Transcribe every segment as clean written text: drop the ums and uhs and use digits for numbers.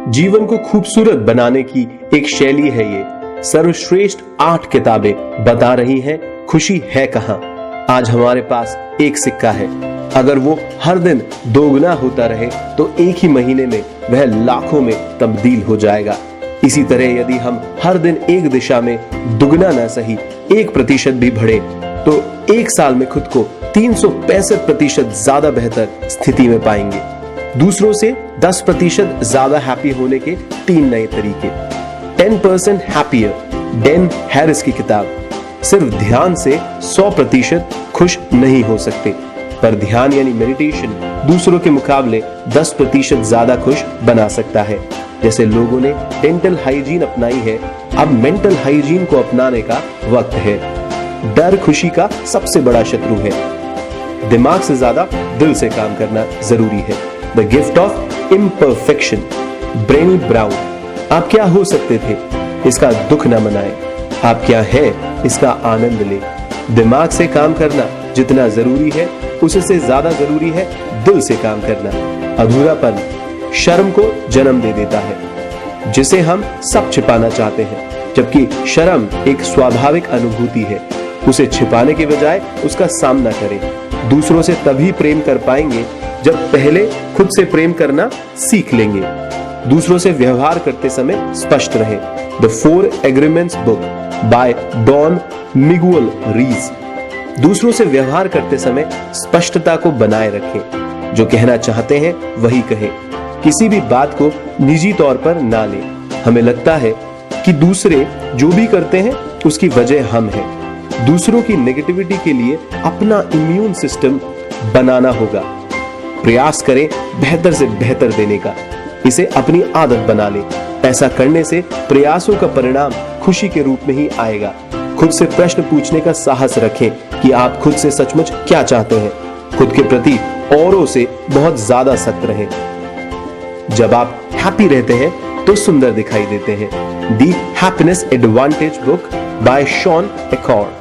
जीवन को खूबसूरत बनाने की एक शैली है ये। सर्वश्रेष्ठ 8 किताबें बता रही हैं खुशी है कहां। आज हमारे पास एक सिक्का है, अगर वो हर दिन दोगुना होता रहे तो एक ही महीने में वह लाखों में तब्दील हो जाएगा। इसी तरह यदि हम हर दिन एक दिशा में दुगना न सही 1% भी बढ़े तो एक साल में खुद को 365% ज्यादा बेहतर स्थिति में पाएंगे। दूसरों से 10% ज्यादा हैप्पी होने के 3 नए तरीके। 10% हैप्पियर, डैन हैरिस की किताब। सिर्फ ध्यान से 100% खुश नहीं हो सकते, पर ध्यान यानी मेडिटेशन दूसरों के मुकाबले 10% ज्यादा खुश बना सकता है। जैसे लोगों ने डेंटल हाइजीन अपनाई है, अब मेंटल हाइजीन को अपनाने का वक्त है। डर खुशी का सबसे बड़ा शत्रु है। दिमाग से ज्यादा दिल से काम करना जरूरी है। The gift of imperfection, brainy brown. आप क्या हो सकते थे, इसका दुख न मनाएं। आप क्या है, इसका आनंद ले। दिमाग से काम करना जितना जरूरी है उससे ज्यादा जरूरी है दिल से काम करना। अधूरापन शर्म को जन्म दे देता है, जिसे हम सब छिपाना चाहते हैं, जबकि शर्म एक स्वाभाविक अनुभूति है। उसे छिपाने के बजाय उसका सामना करें। दूसरों से तभी प्रेम कर पाएंगे जब पहले खुद से प्रेम करना सीख लेंगे। दूसरों से व्यवहार करते समय स्पष्ट रहें। The 4 agreements book by Don Miguel Ruiz. दूसरों से व्यवहार करते समय स्पष्टता को बनाए रखें। जो कहना चाहते हैं वही कहें। किसी भी बात को निजी तौर पर ना लें। हमें लगता है कि दूसरे जो भी करते हैं उसकी वजह हम हैं। दूसरों की नेगेटिविटी के लिए अपना इम्यून सिस्टम बनाना होगा। प्रयास करें बेहतर से बेहतर देने का। इसे अपनी आदत बना लें। ऐसा करने से प्रयासों का परिणाम खुशी के रूप में ही आएगा। खुद से प्रश्न पूछने का साहस रखें कि आप खुद से सचमुच क्या चाहते हैं। खुद के प्रति औरों से बहुत ज्यादा सख्त रहें। जब आप हैप्पी रहते हैं तो सुंदर दिखाई देते हैं। The happiness advantage book by Shawn एकॉर्ड।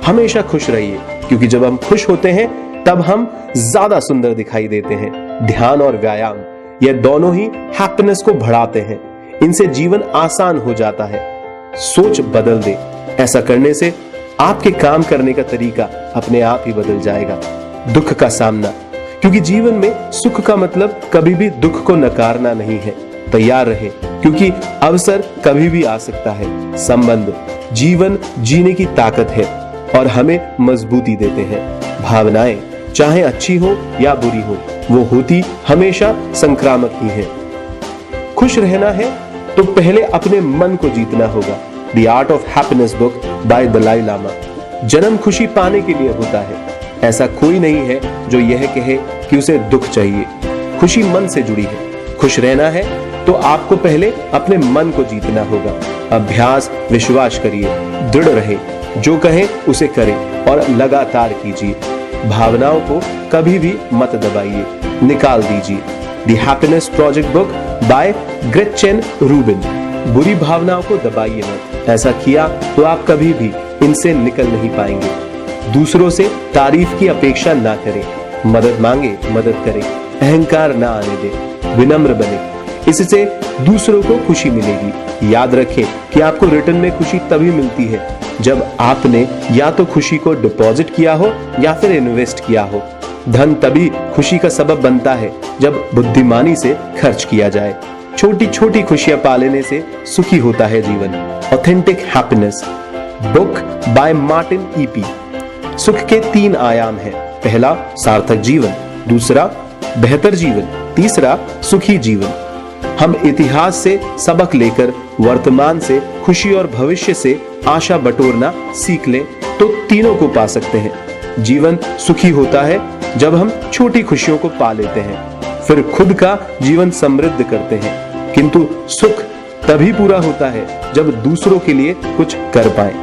हमेशा खुश रहिए, क्योंकि जब हम खुश होते हैं तब हम ज्यादा सुंदर दिखाई देते हैं। ध्यान और व्यायाम, ये दोनों ही हैप्पीनेस को बढ़ाते हैं। इनसे जीवन आसान हो जाता है। सोच बदल दे। ऐसा करने से आपके काम करने का तरीका अपने आप ही बदल जाएगा। दुख का सामना, क्योंकि जीवन में सुख का मतलब कभी भी दुख को नकारना नहीं है। तैयार रहे, क्योंकि अवसर कभी भी आ सकता है। संबंध जीवन जीने की ताकत है और हमें मजबूती देते हैं। भावनाएं चाहे अच्छी हो या बुरी हो, वो होती हमेशा संक्रामक ही है। खुश रहना है तो पहले अपने मन को जीतना होगा। The art of happiness book by Dalai Lama. जन्म खुशी पाने के लिए होता है। ऐसा कोई नहीं है जो यह कहे कि उसे दुख चाहिए। खुशी मन से जुड़ी है। खुश रहना है तो आपको पहले अपने मन को जीतना होगा। अभ्यास, विश्वास करिए, दृढ़ रहे, जो कहें उसे करें और लगातार कीजिए। भावनाओं को कभी भी मत दबाइए, निकाल दीजिए। The happiness project book by Gretchen Rubin. बुरी भावनाओं को दबाइए मत। ऐसा किया तो आप कभी भी इनसे निकल नहीं पाएंगे। दूसरों से तारीफ की अपेक्षा ना करें। मदद मांगे, मदद करें। अहंकार ना आने दें। विनम्र बने, इससे दूसरों को खुशी मिलेगी। याद रखें कि आपको रिटर्न में खुशी तभी मिलती है जब आपने या तो खुशी को डिपॉजिट किया हो या फिर इन्वेस्ट किया हो। धन तभी खुशी का सबब बनता है जब बुद्धिमानी से खर्च किया जाए। छोटी छोटी खुशियां पा लेने से सुखी होता है जीवन। Authentic happiness book bye Martin EP. सुख के 3 आयाम हैं। पहला सार्थक जीवन, दूसरा बेहतर जीवन, तीसरा सुखी जीवन। हम इतिहास से सबक लेकर वर्तमान से खुशी और भविष्य से आशा बटोरना सीख लें तो तीनों को पा सकते हैं। जीवन सुखी होता है जब हम छोटी खुशियों को पा लेते हैं, फिर खुद का जीवन समृद्ध करते हैं। किंतु सुख तभी पूरा होता है जब दूसरों के लिए कुछ कर पाएं।